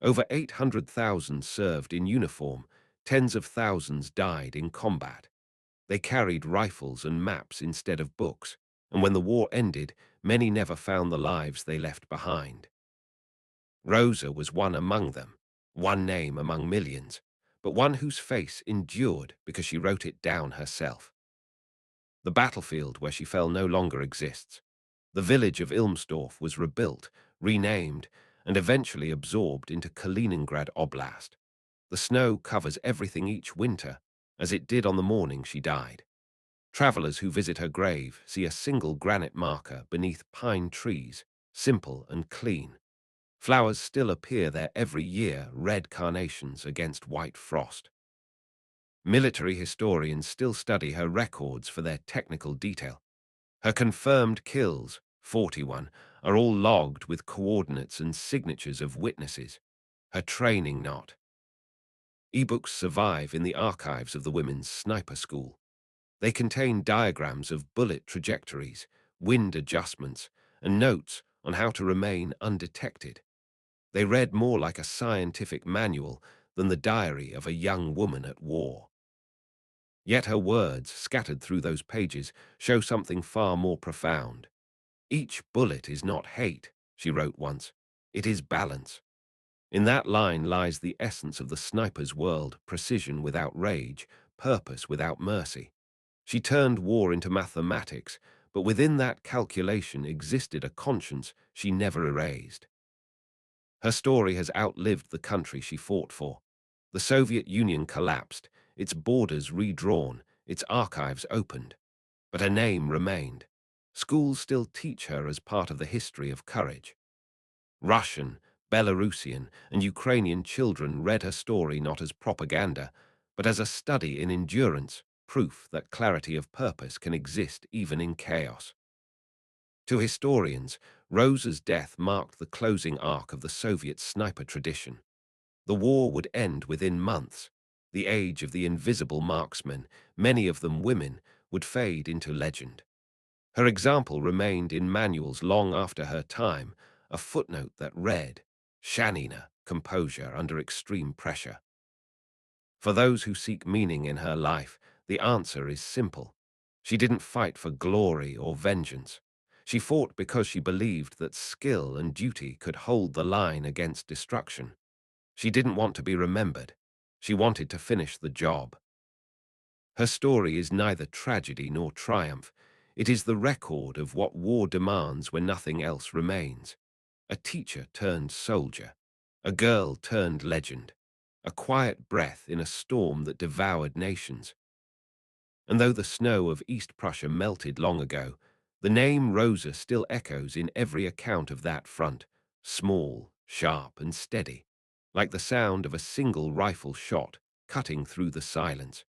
Over 800,000 served in uniform, tens of thousands died in combat. They carried rifles and maps instead of books, and when the war ended, many never found the lives they left behind. Rosa was one among them, one name among millions, but one whose face endured because she wrote it down herself. The battlefield where she fell no longer exists. The village of Ilmsdorf was rebuilt, renamed, and eventually absorbed into Kaliningrad Oblast. The snow covers everything each winter, as it did on the morning she died. Travelers who visit her grave see a single granite marker beneath pine trees, simple and clean. Flowers still appear there every year, red carnations against white frost. Military historians still study her records for their technical detail. Her confirmed kills, 41, are all logged with coordinates and signatures of witnesses. Her training not. Ebooks survive in the archives of the Women's Sniper School. They contain diagrams of bullet trajectories, wind adjustments, and notes on how to remain undetected. They read more like a scientific manual than the diary of a young woman at war. Yet her words, scattered through those pages, show something far more profound. "Each bullet is not hate," she wrote once. "It is balance." In that line lies the essence of the sniper's world: precision without rage, purpose without mercy. She turned war into mathematics, but within that calculation existed a conscience she never erased. Her story has outlived the country she fought for. The Soviet Union collapsed, its borders redrawn, its archives opened. But her name remained. Schools still teach her as part of the history of courage. Russian, Belarusian, and Ukrainian children read her story not as propaganda, but as a study in endurance, proof that clarity of purpose can exist even in chaos. To historians, Rosa's death marked the closing arc of the Soviet sniper tradition. The war would end within months. The age of the invisible marksmen, many of them women, would fade into legend. Her example remained in manuals long after her time, a footnote that read, "Shanina, composure under extreme pressure." For those who seek meaning in her life, the answer is simple. She didn't fight for glory or vengeance. She fought because she believed that skill and duty could hold the line against destruction. She didn't want to be remembered. She wanted to finish the job. Her story is neither tragedy nor triumph. It is the record of what war demands when nothing else remains. A teacher turned soldier. A girl turned legend. A quiet breath in a storm that devoured nations. And though the snow of East Prussia melted long ago, the name Rosa still echoes in every account of that front, small, sharp, and steady, like the sound of a single rifle shot cutting through the silence.